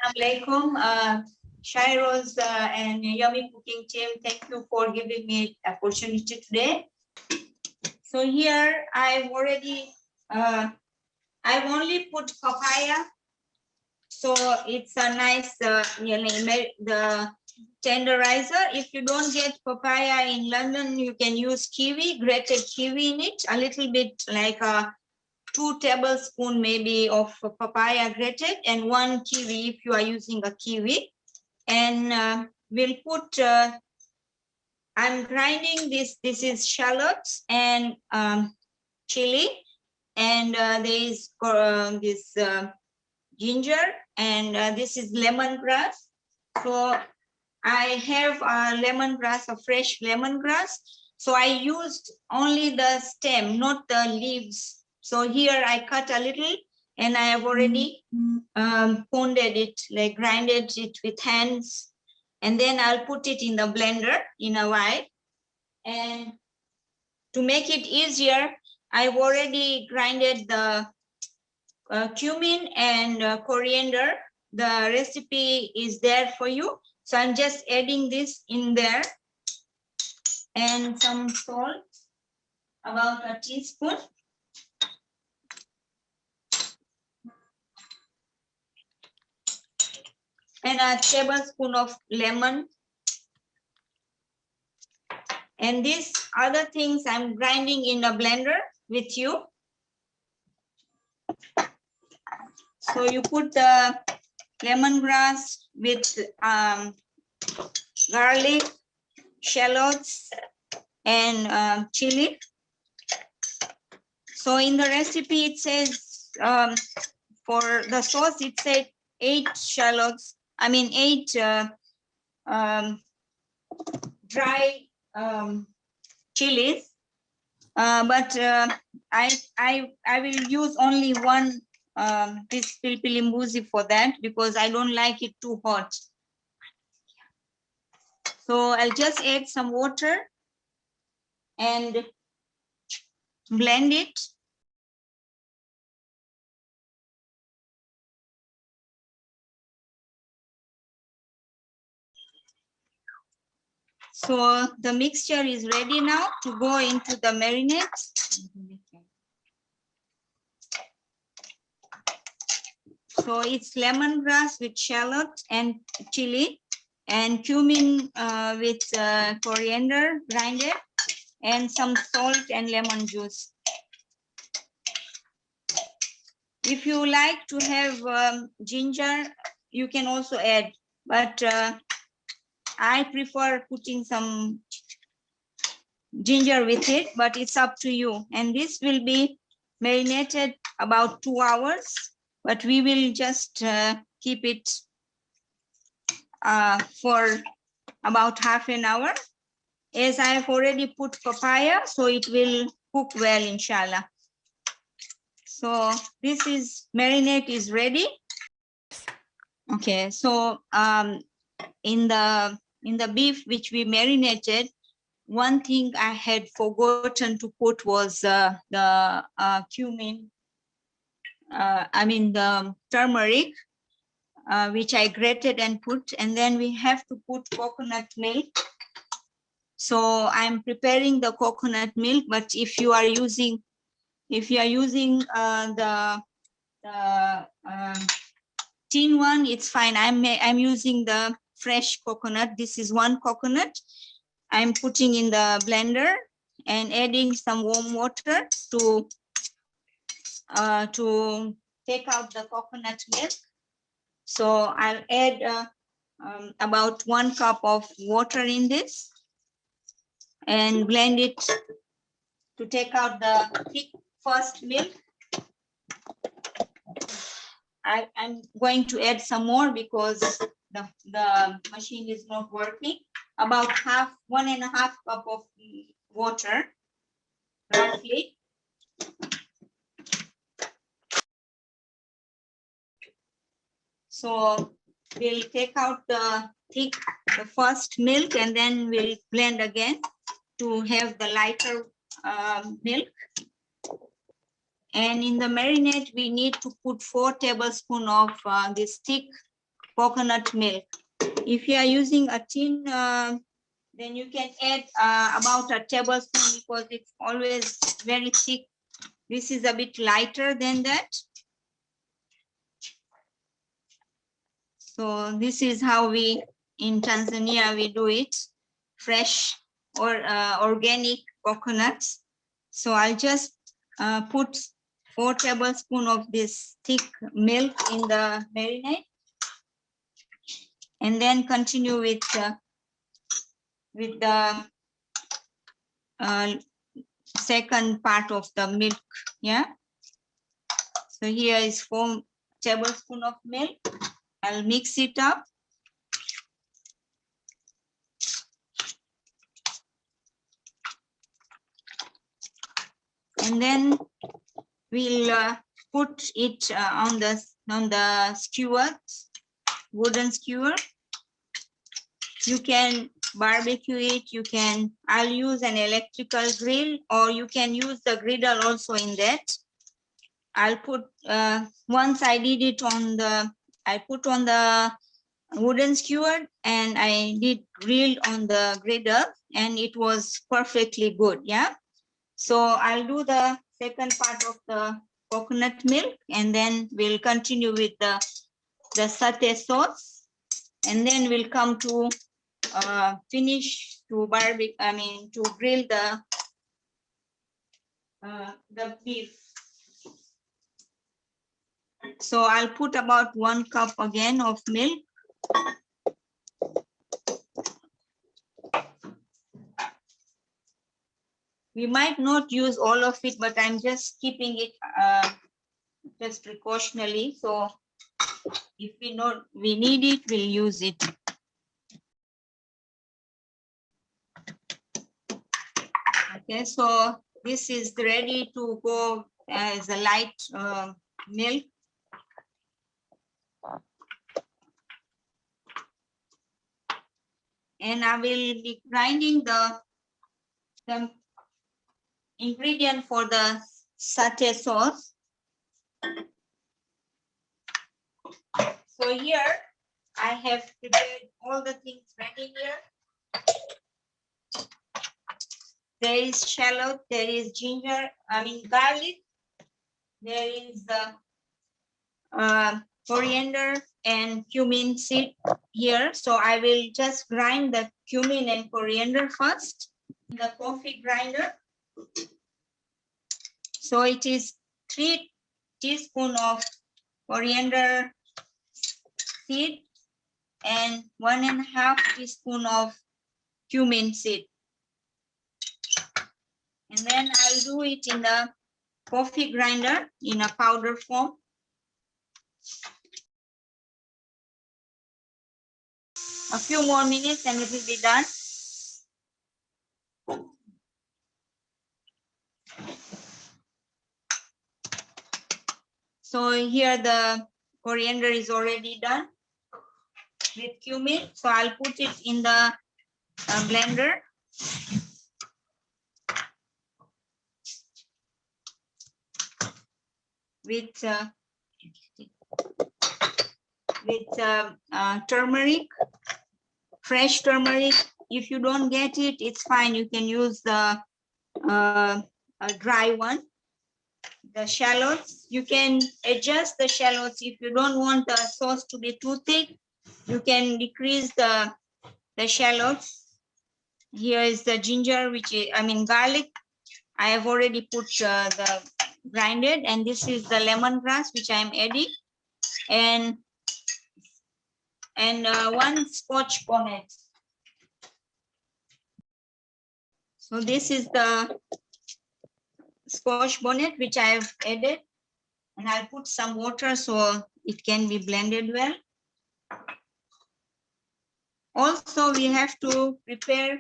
Assalamualaikum, Shairoz and Yummy Cooking Team. Thank you for giving me an opportunity today. So here I've only put papaya. So it's a nice, the tenderizer. If you don't get papaya in London, you can use kiwi, grated kiwi in it, a little bit like a 2 tablespoons maybe of papaya grated and 1 kiwi if you are using a kiwi. And we'll put, I'm grinding this is shallots and chili, and there is this ginger, and this is lemongrass. So I have a lemongrass, a fresh lemongrass. So I used only the stem, not the leaves. So here I cut a little, and I have already pounded it, like grinded it with hands. And then I'll put it in the blender in a while. And to make it easier, I've already grinded the cumin and coriander. The recipe is there for you. So I'm just adding this in there, and some salt, about a teaspoon. And a tablespoon of lemon. And these other things I'm grinding in a blender with you. So you put the lemongrass with garlic, shallots, and chili. So in the recipe, it says for the sauce, it said 8 shallots. I mean 8 dry chilies, but I will use only 1 this pilpili mbuzi for that, because I don't like it too hot. So I'll just add some water and blend it. So the mixture is ready now to go into the marinade. So it's lemongrass with shallot and chili, and cumin with coriander grinded, and some salt and lemon juice. If you like to have ginger, you can also add, but I prefer putting some ginger with it, but it's up to you. And this will be marinated about 2 hours, but we will just keep it for about half an hour. As I have already put papaya, so it will cook well, inshallah. So this is marinade is ready. Okay, so in the beef which we marinated, one thing I had forgotten to put was the cumin, I mean the turmeric, which I grated and put, and then we have to put coconut milk. So I'm preparing the coconut milk, but if you are using the tin one, it's fine. I'm using the fresh coconut. This is 1 coconut. I'm putting in the blender and adding some warm water to take out the coconut milk. So I'll add about 1 cup of water in this and blend it to take out the thick first milk. I'm going to add some more because the machine is not working. About 1.5 cup of water, roughly. So we'll take out the first milk, and then we'll blend again to have the lighter milk. And in the marinade, we need to put 4 tablespoons of this thick coconut milk. If you are using a tin, then you can add about a tablespoon because it's always very thick. This is a bit lighter than that. So this is how we, in Tanzania, we do it, fresh or organic coconuts. So I'll just put 4 tablespoons of this thick milk in the marinade, and then continue with the second part of the milk. Yeah. So here is 4 tablespoons of milk. I'll mix it up. And then we'll put it on the skewer, wooden skewer. You can barbecue it. You can. I'll use an electrical grill, or you can use the griddle also in that. I'll put once I did it on the. I put on the wooden skewer and I did grilled on the griddle, and it was perfectly good. Yeah. So I'll do the second part of the coconut milk, and then we'll continue with the satay sauce, and then we'll come to finish to barbecue. I mean to grill the beef. So I'll put about 1 cup again of milk. We might not use all of it, but I'm just keeping it just precautionally. So if we know we need it, we'll use it. Okay, so this is ready to go as a light milk. And I will be grinding the ingredient for the satay sauce. So here I have prepared all the things ready here. There is shallot, there is ginger, garlic, there is the coriander and cumin seed here. So I will just grind the cumin and coriander first in the coffee grinder. So it is 3 teaspoons of coriander seed and 1.5 teaspoon of cumin seed. And then I'll do it in the coffee grinder in a powder form. A few more minutes and it will be done. So here the coriander is already done with cumin. So I'll put it in the blender. With turmeric, fresh turmeric. If you don't get it, it's fine. You can use the a dry one. The shallots, you can adjust the shallots. If you don't want the sauce to be too thick, you can decrease the shallots. Here is the ginger, which is, garlic. I have already put the grinded, and this is the lemongrass, which I am adding, and 1 Scotch bonnet. So this is the Scotch bonnet which I have added, and I'll put some water so it can be blended well. Also, we have to prepare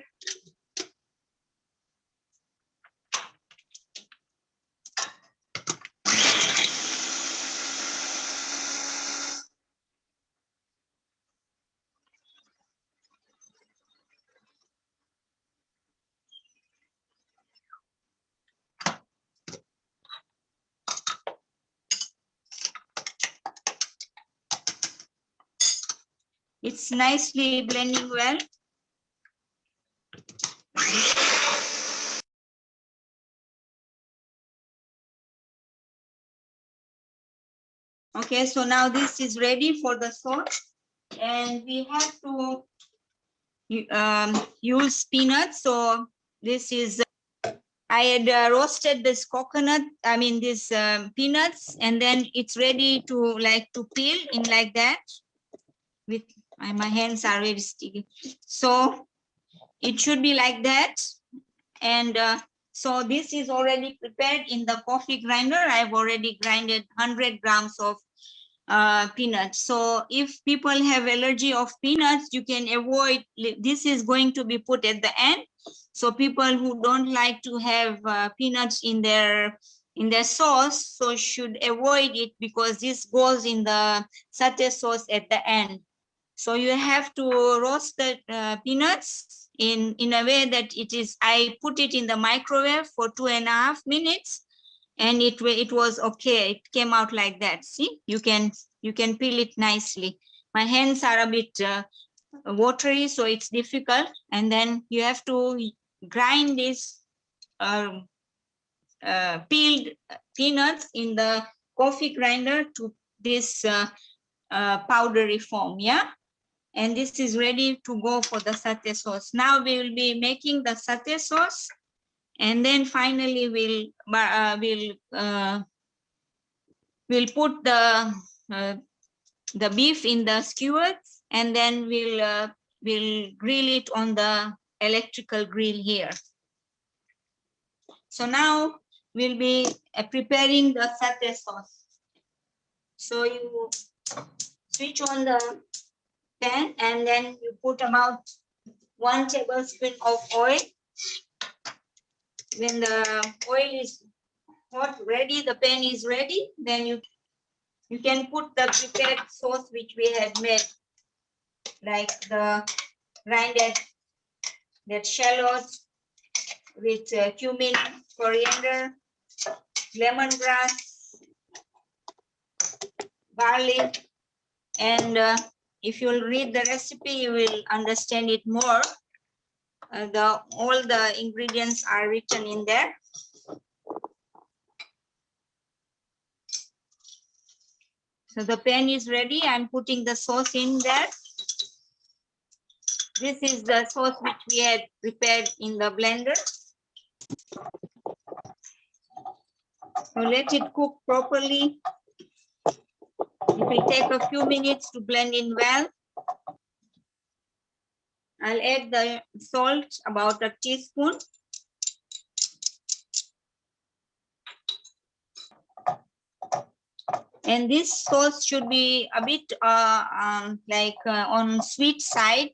It's nicely blending well. Okay, so now this is ready for the sauce, and we have to use peanuts. So this is, I had roasted this coconut, I mean this peanuts, and then it's ready to peel in like that. With my hands are very sticky. So it should be like that. And so this is already prepared in the coffee grinder. I've already grinded 100 grams of peanuts. So if people have allergy of peanuts, you can avoid, this is going to be put at the end. So people who don't like to have peanuts in their sauce, so should avoid it, because this goes in the satay sauce at the end. So you have to roast the peanuts in a way that it is, I put it in the microwave for 2.5 minutes, and it was okay. It came out like that. See, you can peel it nicely. My hands are a bit watery, so it's difficult. And then you have to grind this peeled peanuts in the coffee grinder to this powdery form. Yeah. And this is ready to go for the satay sauce. Now we will be making the satay sauce, and then finally we'll put the beef in the skewers, and then we'll grill it on the electrical grill here. So now we'll be preparing the satay sauce. So you switch on the pan, and then you put about 1 tablespoon of oil. When the oil is hot, ready, the pan is ready, then you can put the prepared sauce which we had made, like the grinded that shallots with cumin, coriander, lemongrass, garlic, and if you'll read the recipe, you will understand it more. All the ingredients are written in there. So the pan is ready. I'm putting the sauce in there. This is the sauce which we had prepared in the blender. So let it cook properly. It will take a few minutes to blend in well. I'll add the salt, about a teaspoon. And this sauce should be a bit on sweet side.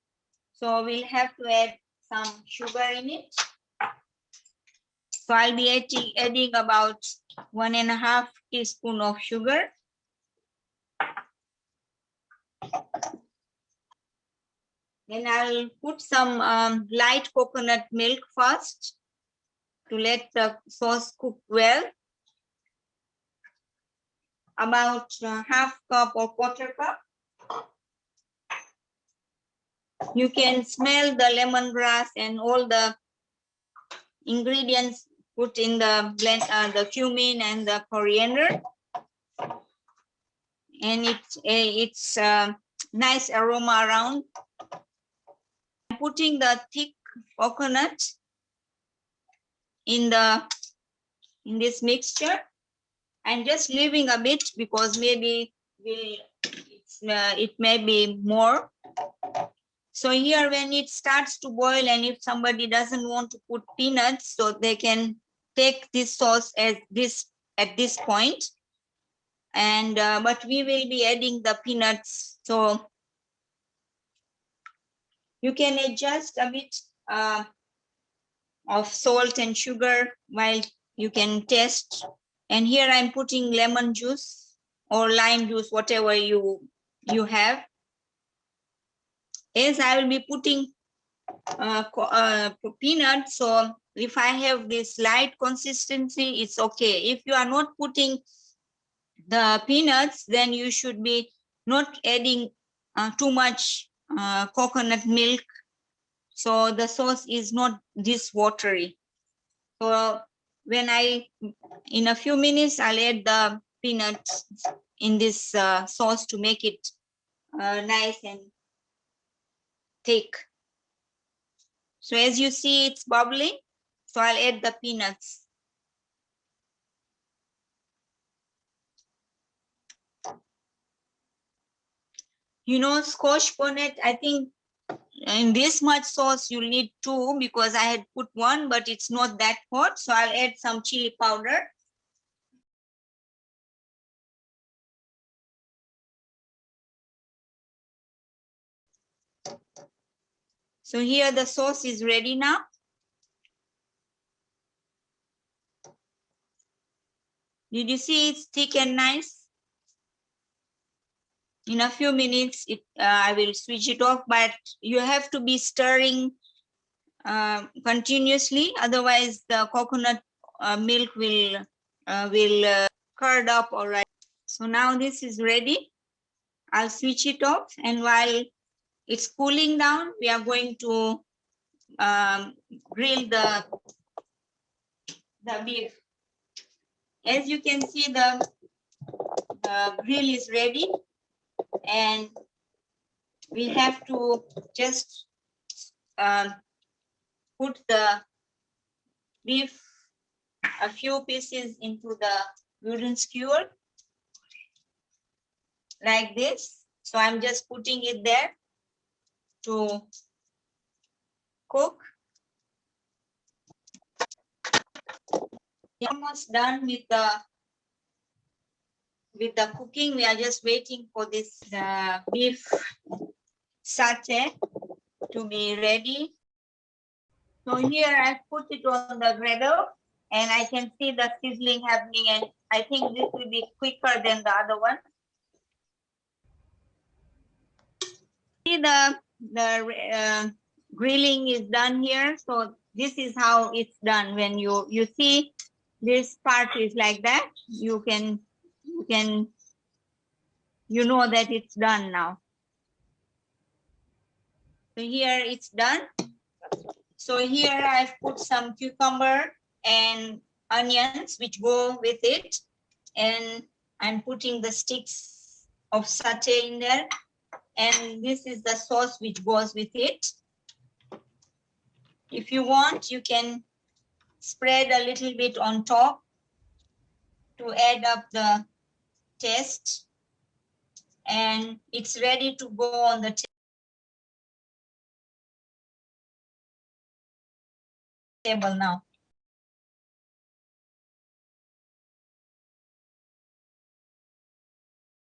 So we'll have to add some sugar in it. So I'll be adding about 1.5 teaspoon of sugar. Then I'll put some light coconut milk first to let the sauce cook well. About half cup or quarter cup. You can smell the lemongrass and all the ingredients put in the blend, the cumin and the coriander, and it's nice aroma around. I'm putting the thick coconut in this mixture. I'm just leaving a bit because maybe it may be more. So here, when it starts to boil, and if somebody doesn't want to put peanuts, so they can take this sauce at this point. And but we will be adding the peanuts, so you can adjust a bit of salt and sugar while you can taste. And here I'm putting lemon juice or lime juice, whatever you have. As I will be putting peanuts, so if I have this light consistency, it's okay. If you are not putting the peanuts, then you should be not adding too much coconut milk. So the sauce is not this watery. So when in a few minutes, I'll add the peanuts in this sauce to make it nice and thick. So as you see, it's bubbling. So I'll add the peanuts. You know, squash bonnet, I think in this much sauce, you'll need two because I had put one, but it's not that hot. So I'll add some chili powder. So here the sauce is ready now. Did you see it's thick and nice? In a few minutes, I will switch it off, but you have to be stirring continuously. Otherwise, the coconut milk will curd up. All right. So now this is ready. I'll switch it off, and while it's cooling down, we are going to grill the beef. As you can see, the grill is ready, and we have to just put the beef, a few pieces into the wooden skewer like this. So I'm just putting it there to cook. We're almost done with the cooking. We are just waiting for this beef satay to be ready. So here I put it on the griddle, and I can see the sizzling happening, and I think this will be quicker than the other one. See the grilling is done here. So this is how it's done. When you see this part is like that, you know that it's done now. So here it's done. So here I've put some cucumber and onions which go with it, and I'm putting the sticks of satay in there, and this is the sauce which goes with it. If you want, you can spread a little bit on top to add up the taste, and it's ready to go on the table now.